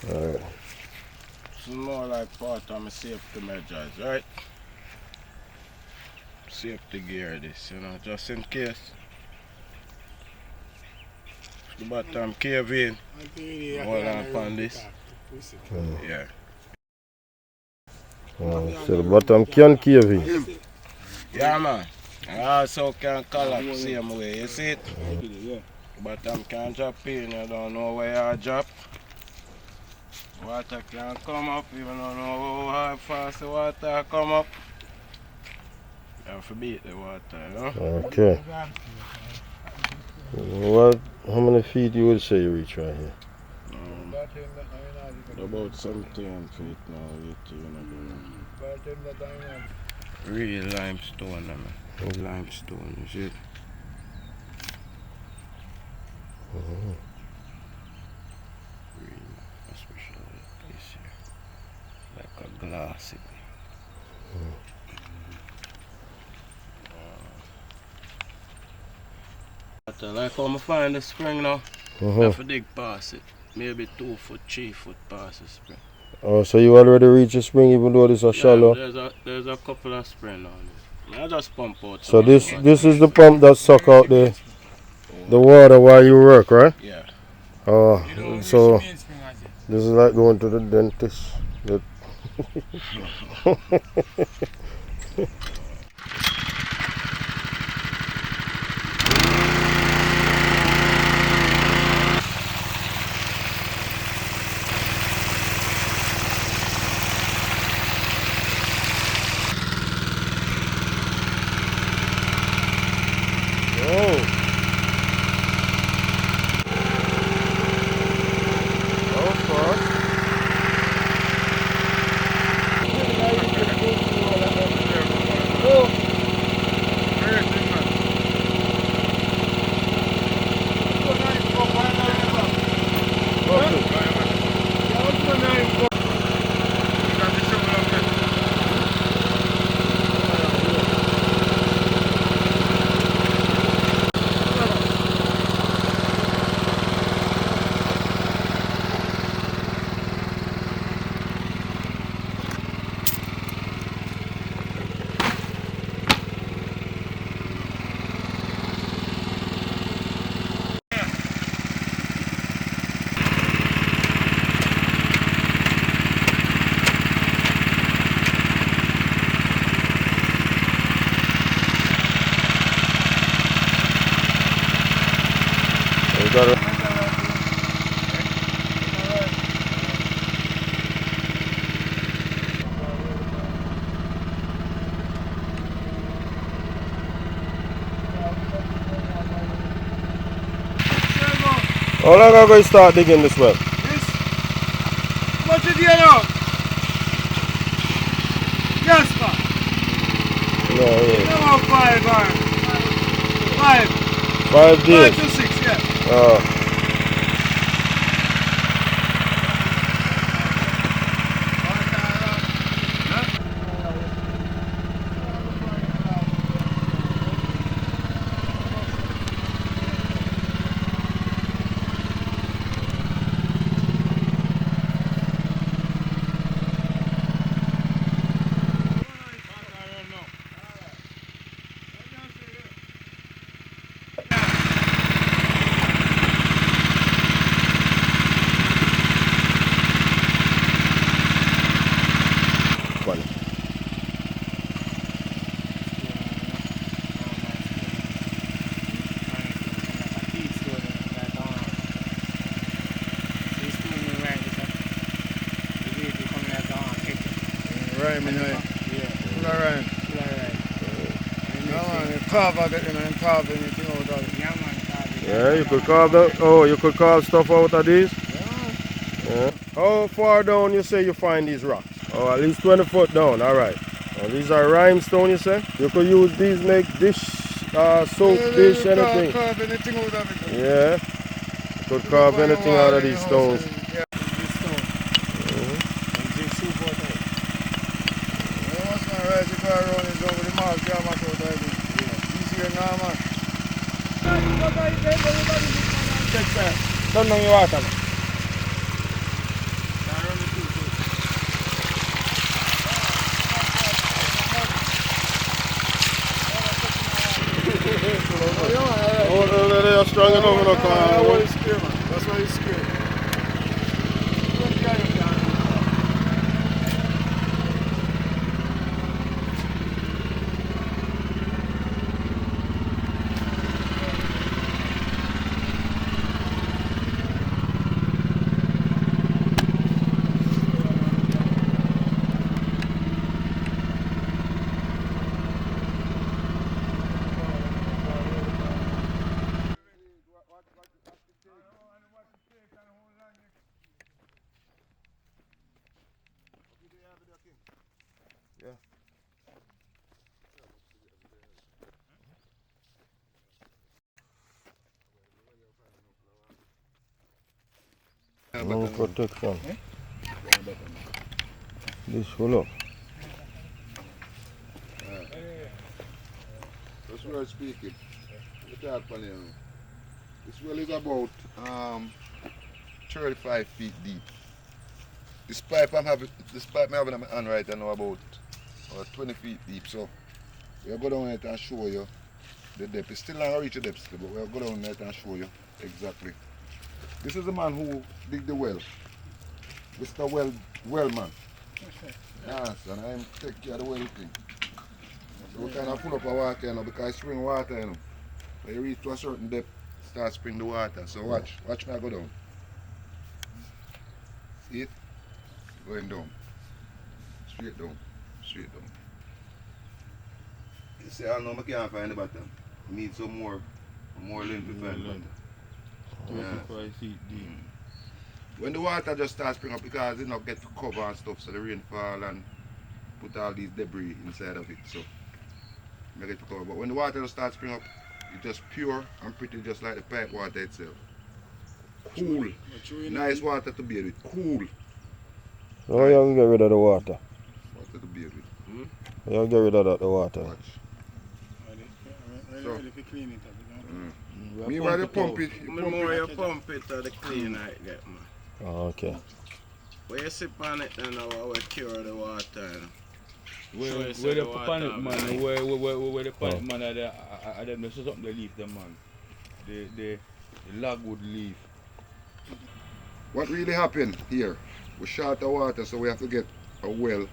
Alright. This is more like part of my safety measures, right? Safety gear this, you know, just in case the bottom cave in, hold on upon this. Yeah. So the bottom can cave in. Yeah, man. And also can collapse same way, you see it? Bottom can drop in, you don't know where you drop. Water can come up, you don't know how fast the water come up. You have to beat the water, you know? Okay. What? How many feet you would say you reach right here? About 17 feet now, 18. Real limestone, man. Limestone, you see it? Real, especially this here. Like a glassy. Like how I find the spring now, I have to dig past it. Maybe 2 foot, 3 foot past the spring. Oh, so you already reached the spring even though this is shallow? There's a couple of spring on it. I just pump out. So this is the pump that suck out the water while you work, right? Yeah. Oh, so this is like going to the dentist. How long ago you start digging this well? What did you know? Yes, man. No, yeah. No, 5 hours. 5. 5 days. 5 to 6, yeah. Rhyme, you know. Yeah. Full of rhyme. Full of rhyme. No, man, you carve out it, and carve anything out of it. Yeah, man, carve it. Yeah, you could carve that. Oh, you could carve stuff out of these? Yeah. How far down you say you find these rocks? Oh, at least 20 foot down, alright. Oh, these are rhymestone, you say? You could use these make dish, soap, dish, anything. Carve anything out of it. Yeah. You could carve anything out of these stones. Yeah, this stone. And drink soup out of it. You must not rise the car around and down with the mouth, jam out of it. Yeah. Easier now, man. Don't know your water. Oh, they are strong enough, you know, What is scared, man? That's why he's scared. No protection. This full up. That's what I'm speaking. This well is about 35 feet deep. This pipe I'm having in my hand right now about 20 feet deep. So we'll go down it and show you the depth. It's still not reach the depth, but we'll go down it and show you exactly. This is the man who dig the well. Mr. Wellman. Yes, and I'm take care of the well thing. So we kind of full up our water, you know, because it's spring water, you know. When you reach to a certain depth, start spring the water. So watch me I go down. See it? Going down. Straight down. Straight down. You see, I know I can't find the bottom. I need some more length to find the bottom. 25 feet deep. When the water just starts spring up, because it not get to cover and stuff, so the rain fall and put all these debris inside of it, so I get to cover. But when the water just starts spring up, it's just pure and pretty, just like the pipe water itself. Cool. Nice water to bathe with. Cool. So you can get rid of the water. Water to bathe with. You can get rid of the water. Watch. So, ready to clean it up. Me while you pump it, The more you pump it, the cleaner it get, man. Oh, okay. When you sip on it, then I will cure the water. You know. Where the panic man, where the panic man are them, there's something they leave them, man. The lag would leave. what really happened here? We short of water, so we have to get a well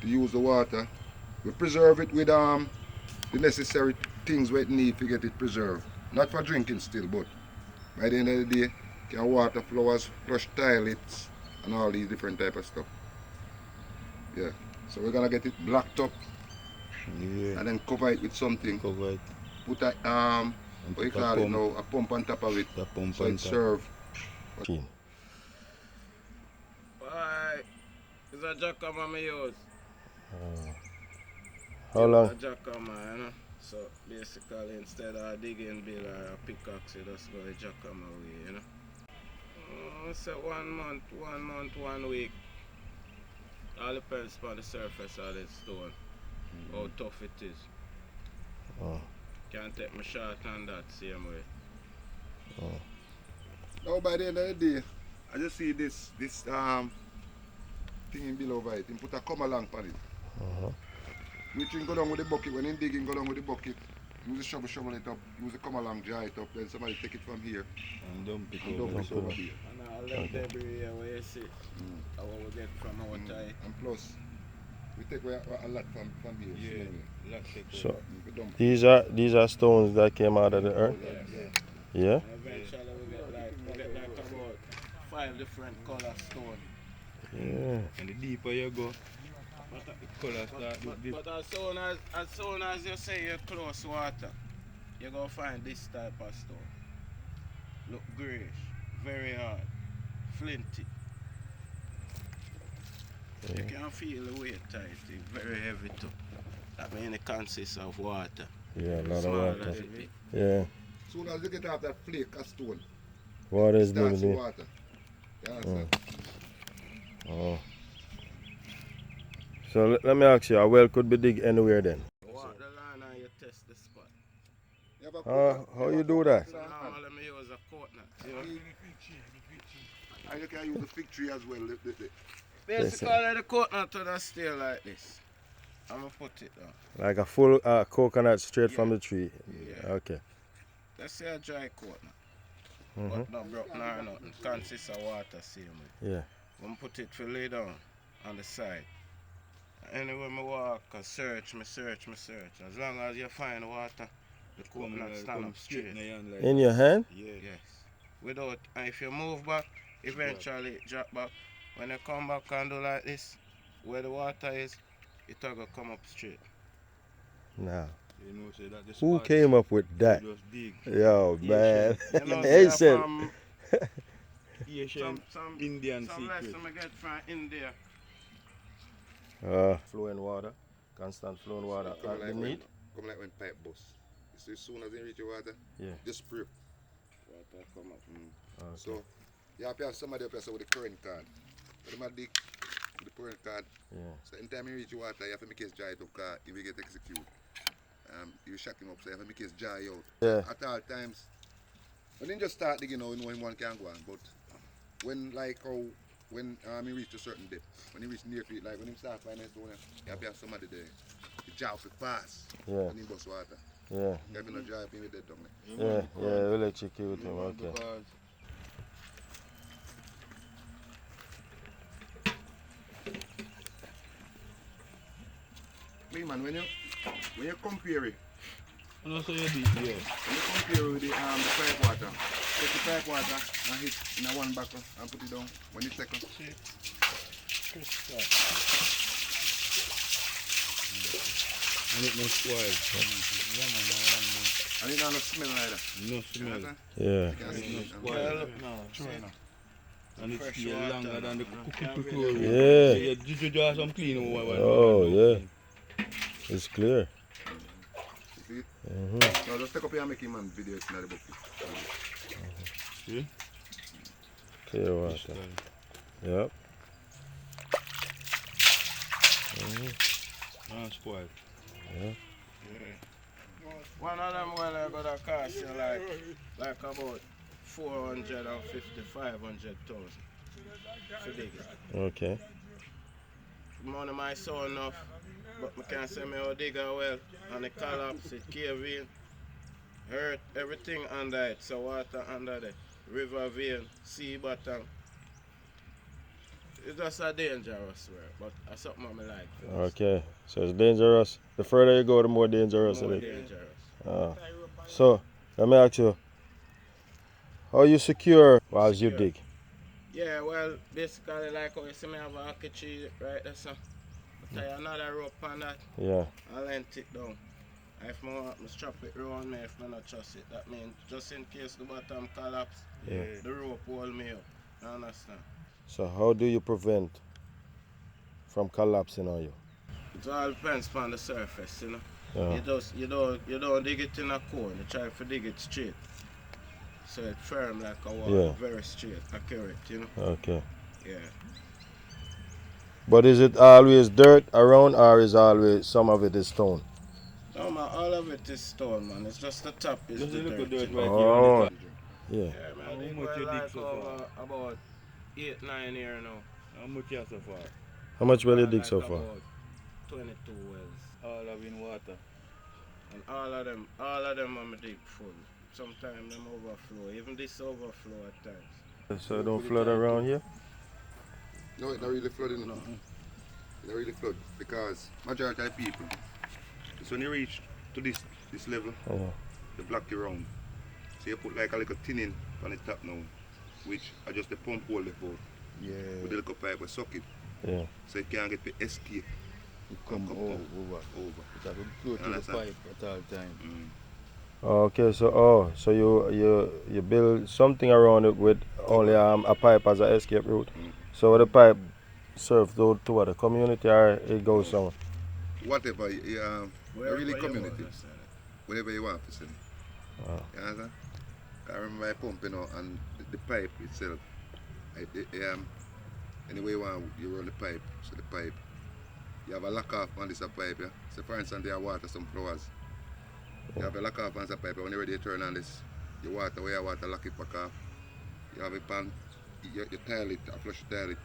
to use the water. We preserve it with the necessary things we need to get it preserved. Not for drinking still, but by the end of the day, you can water flowers, flush toilets, and all these different type of stuff. Yeah. So we're gonna get it blacked up and then cover it with something. Cover it. Put a what you call it now, a pump on top of it. The pump So on it top. serve. Why? It's a jackhammer me use. How long? A jackhammer, you know. So basically, instead of digging bill or a pickaxe, you just go a jackhammer way, you know. So 1 month, 1 week. All depends on the surface of the stone, how tough it is. Can't take my shot on that same way. Now by the end of the day, I just see this thing in below over it. He put a come along on it. Which he go down with the bucket. When he digging, go down with the bucket. Use the shovel it up. Use the come along, dry it up. Then somebody take it from here And dump it and over. dump it over here. And all that debris here where you see, how we get from our tie. And plus, we take away a lot from here. Yeah. slowly. Let's take So over. We dump it. these are stones that came out of the earth. Yeah. And eventually we get like about 5 different color stone. Yeah. And the deeper you go, the color start to dip. But as soon as you say you're close water, you're gonna find this type of stone. Look grayish, very hard, flinty. You can feel the weight tight, it's very heavy too. That means it consists of water. Yeah, a lot of Small water. as it is. Yeah. As soon as you get off that flake of stone, Water is that's moving. water. You understand? Oh. So let me ask you, a well could be dig anywhere then? Walk the line and you test the spot. You have a How you do that? So now let me use a coconut. You know? And you can use the fig tree as well. Basically the coconut will stay like this. I'm gonna put it down. Like a full coconut straight from Yeah. the tree. Yeah. Okay. Let's say a dry coat now. Mm-hmm. But not broke nor nothing. Consists of water same way. Yeah. I'm gonna put it for lay down on the side. Anywhere I walk, I search. As long as you find water, the coconut stand up straight. In your hand? Yes. Without, and if you move back, eventually it drop back. When you come back and do like this, where the water is, it will go come up straight. Now. You know, say that the Who spot came up with that? just dig. Yo, man. You know, Asian. from Asian some Indian some secret. lesson I get from India. Flowing water. Constant flowing water. Come like Underneath? come like when pipe bust. You see, as soon as you reach the water, Yeah. just spray. Water come up. Okay. So you have to have somebody up here so with the current card. When them a dig with the current card, Yeah. so anytime you reach the water, you have to make his dry it up because if you get executed, you shock him up, so you have to make his dry out. Yeah. At all times, when you just start digging out, you know one can go on, but when like how when he reach a certain depth, when he reach near feet, like when he start finding stone, you have to have somebody there. The job will pass Yeah. when he bust water. Yeah. You have to not drive him with that down there. Yeah. Yeah. We'll let you kill with him. Okay. Because Me man, when you compare it, I know so you dig, yeah. when you compare with the pipe water, take the pipe water and hit in a one buckle and put it down. When you second, And it no spoil. and it don't smell either. No You smell. understand? Yeah. You can see No it. spoil. True enough. And it's Fresh still water. longer than the Can't cooking. Yeah. You draw some clean over. Oh, yeah. It's clear. You see? Mm-hmm. Now just take up here and make him man video in the book. See? Clear water. Yep. Non spoil. Yeah. One of them well I gotta cost you like about 450, 500,000 for digging. Okay. Money might sound enough, but I can't say me how dig a well and it collapse, it cave in, hurt everything under it, so water under the river vein, sea bottom. It's just a dangerous work, but that's something I like. Okay. So it's dangerous. The further you go, the more dangerous More it is. dangerous. So let me ask you, how you secure whilst you dig? Yeah, well, basically like how you see me have a hockey tree right there, so I tie another rope on that, Yeah. I lent it down. If I want to strap it around me, if I not trust it, that means just in case the bottom collapse, Yeah. the rope hold me up. You understand? So how do you prevent from collapsing on you? It all depends on the surface, you know. Yeah. You don't dig it in a cone, you try to dig it straight. So it's firm like a wall, Yeah. very straight, accurate, you know. Okay. Yeah. But is it always dirt around or is always some of it is stone? No man, all of it is stone, man. It's just the top is Just the a little dirt. dirt you know. right Oh. here. Yeah. Yeah, man. How I dig much well you dig like so over about 8-9 years now. How much you have so far? How much will you Well, dig like so far? about 22 wells. All of in water. And all of them I'm dig full. Sometimes them overflow. Even this overflow at times. So it don't flood around here? No, it not really flooding. No. It not really flood because majority of people, so when you reach to this level, Yeah. they block you round. So you put like a little tin in on the top now, which are just the pump hole left out. Yeah. With the little pipe we suck it. Yeah. So you can't get the escape. You come Come over. over. It have to go to the Understand? pipe at all time. Okay, so you build something around it with only a pipe as an escape route. So the pipe serve to what, the community or it goes somewhere? Whatever, Wherever really you community. want to sell it. Whenever you want to send. You understand? I remember I pump, and the pipe itself, anyway you run the pipe, so the pipe, you have a lock off on this pipe, yeah? So for instance, there water some flowers. You have a lock off on the pipe, when you're ready to turn on this, you water, where you water, lock it back off. You have a pan, you tile it, a flush tile it,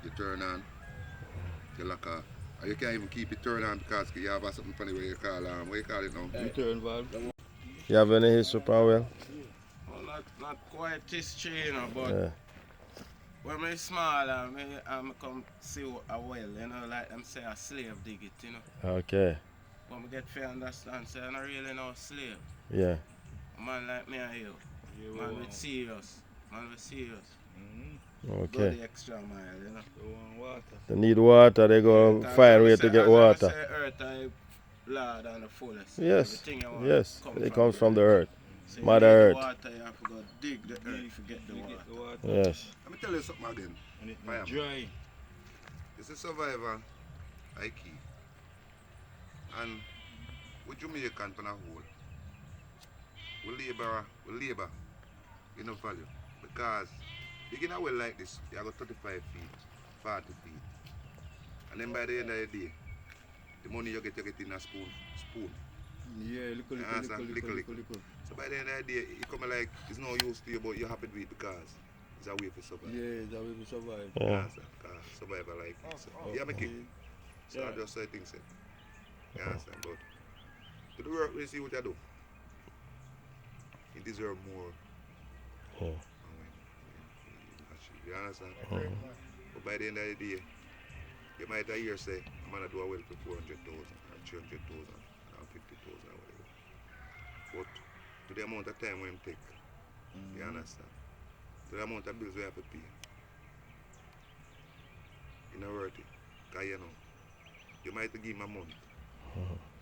you turn on, you lock off, And you can't even keep it turned on because you have something funny where you call what you call it now? Return valve. You have any history from well? Well, not quite history, you know, but Yeah. when I small, I come see a well, you know, like them say a slave dig it, you know. Okay. When we get fair understand, say I don't really know slave. Yeah. A man like me and you. Man with serious. Man with serious. Go Okay. the extra mile, you know. You want water? They need water, they go find way to get water. Say earth I Lord and the fullest. Yes. Everything you want Yes. It comes from the earth. So Mother you need Earth. the water, you have to go dig the earth to get the water. Yes. Let me tell you something again. And it I am. not dry. It's a survivor, I key. And with Jamaican on a whole, we labor in no value. Because digging a well like this, you got 35 feet, 40 feet. And then by the end of the day, the money you get in a spoon. Yeah, little. So by the end of the day, it come like it's no use to you, but you're happy to do it because it's a way for survive. Yeah, that way to survive. Yeah. Survivor like it. So, yeah, make it. So I just say things. You understand? But to the work, we see what you do. You deserve more. Yeah. You understand? But by the end of the day, you might hear say, I'm going to do a well for 400,000 or 300,000 or 50,000 or whatever. But to the amount of time we take, you understand? To the amount of bills we have to pay, it's not worth it. Because you know, you might give him a month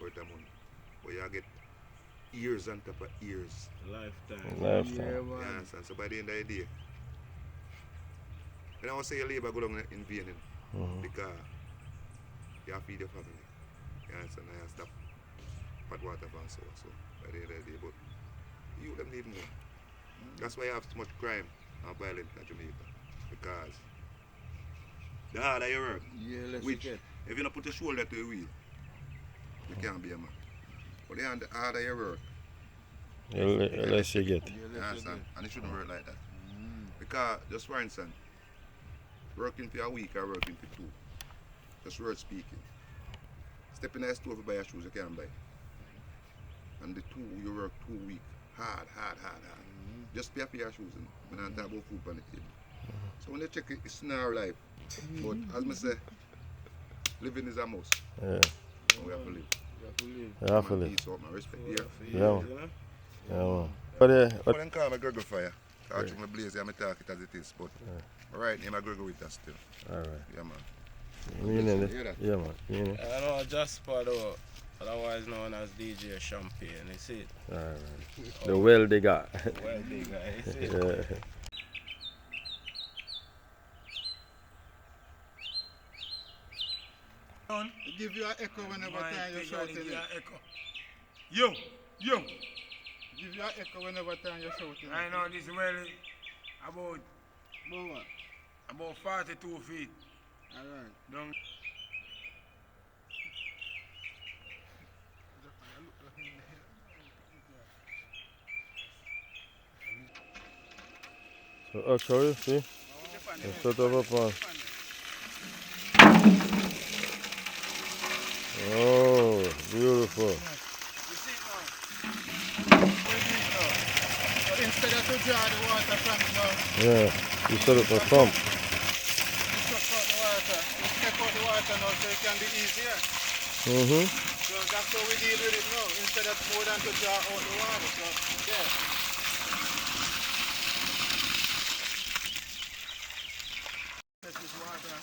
worth of money, but you get years on top of years. Lifetime. Lifetime. Yeah, You man. understand? So by the end of the day, I don't say your labor go down in vain, you know, because you have to feed your family. You understand? And you stop hot water from so by the end of the day. But you them need more. That's why you have so much crime and violence in Jamaica. Because the harder you work, which if you don't put your shoulder to the wheel, you can't be a man. But the harder you work, The less you get. you understand? And it shouldn't work like that. Because, just for instance, working for a week or working for two, just word speaking. Step in the store to buy your shoes, you can't buy. And the two, you work 2 weeks, hard. Just pay for your shoes, and I'm talking about food on the table. So when you check it, it's not our life. But as I say, living is a must. Yeah. And we have to live. You have to live. Peace out, man. Respect here. Yeah. Yeah, man. But Then call me Gregor Fire. I check my blaze, I'm talk it as it is. But right name, I'm Gregor with us still. alright. Yeah, man. You know Hear that? Yeah, man. You know. I know Jasper though, otherwise known as DJ Champagne, you see it? Alright. The well they got. Well big guy, you see it? Yeah. It give you an echo whenever time you're shouting it. Yo! Give you an echo whenever time you're shouting I it. know this well about But what? about 42 feet. Alright. Down. So I'll show you, see? Let's set up a pan. Oh, beautiful. You see it now? So instead of to draw the water from it now, Yeah. You set up a pump. you suck out the water. You take out the water now so it can be easier. So that's how we deal with it now. Instead of more than to draw out the water. So yeah. Take this water.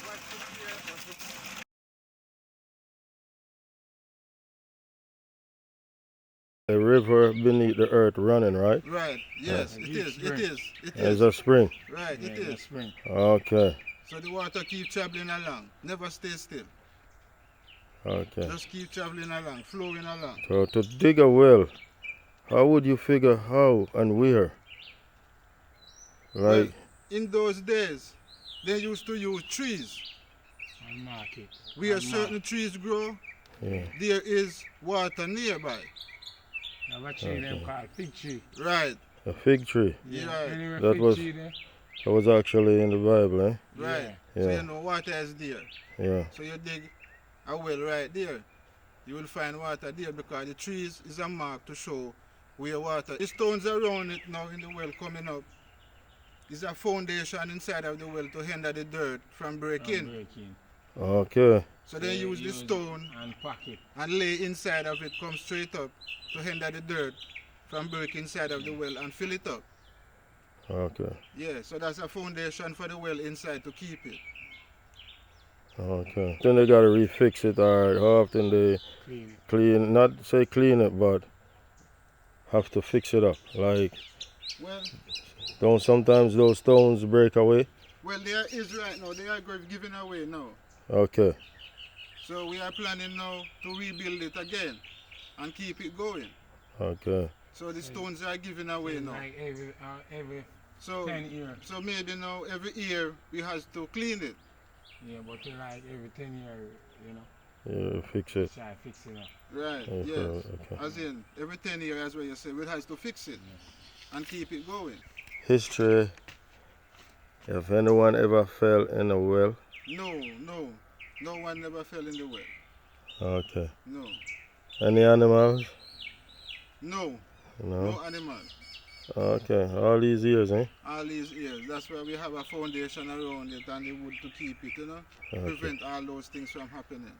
Right to here. A river beneath the earth running, right? Right. Yes, it is. It is. It There's is. a spring. Right. It is. Spring. Okay. So the water keep traveling along. Never stay still. Okay. Just keep traveling along, flowing along. So to dig a well, how would you figure how and where? Well, Like, in those days, they used to use trees. And market. Where certain trees grow, yeah. there is water nearby. Now what tree them called? Fig tree. Right. A fig tree. Yeah. Right. Anyway, That fig was- tree there. That was actually in the Bible, eh? Right. Yeah. So you know water is there. Yeah. So you dig a well right there. You will find water there because the trees is a mark to show where water. The stones around it now in the well coming up is a foundation inside of the well to hinder the dirt from breaking. Okay. So they use the stone and pack it. and lay inside of it, come straight up to hinder the dirt from breaking inside of the well and fill it up. Okay. Yeah, so that's a foundation for the well inside to keep it. Okay. Then they gotta refix it, or how often they clean, not say clean it, but have to fix it up. Like, Well, don't sometimes those stones break away? well, there is right now. They are giving away now. Okay. So we are planning now to rebuild it again and keep it going. Okay. So the stones are giving away now. Like every So 10 years. so maybe now every year we have to clean it. Yeah, but like every 10 years, you know. Yeah, fix it. Try fix it up. Right, Okay, yes. okay. As in, every 10 years, as what you say, we have to fix it and keep it going. History. If anyone ever fell in a well. No one never fell in the well. Okay. No. Any animals? No No. animal. Okay. All these years, eh? All these years. That's why we have a foundation around it and the wood to keep it, you know? Okay. Prevent all those things from happening.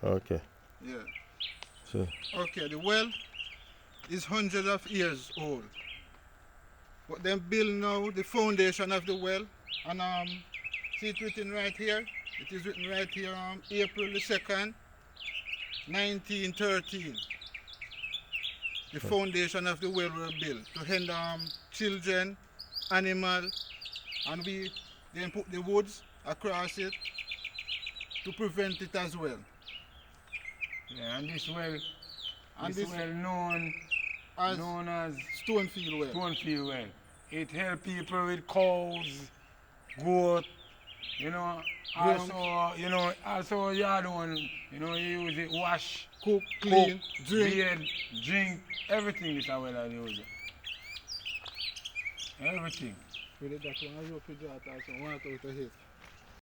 Okay. Yeah. So, Okay, the well is hundreds of years old. But then build now the foundation of the well, and see it written right here. It is written right here, April the 2nd, 1913. The foundation of the well were built to hinder children, animal, and we then put the woods across it to prevent it as well. Yeah, and this well, And this well known as Stonefield well. Stonefield well. It help people with cows, goat, you know, also yard one, you know, you use it wash, Cook, clean, drink. bathe, drink, everything is a well I use it. Everything. With that one, I hope you got some water out of it.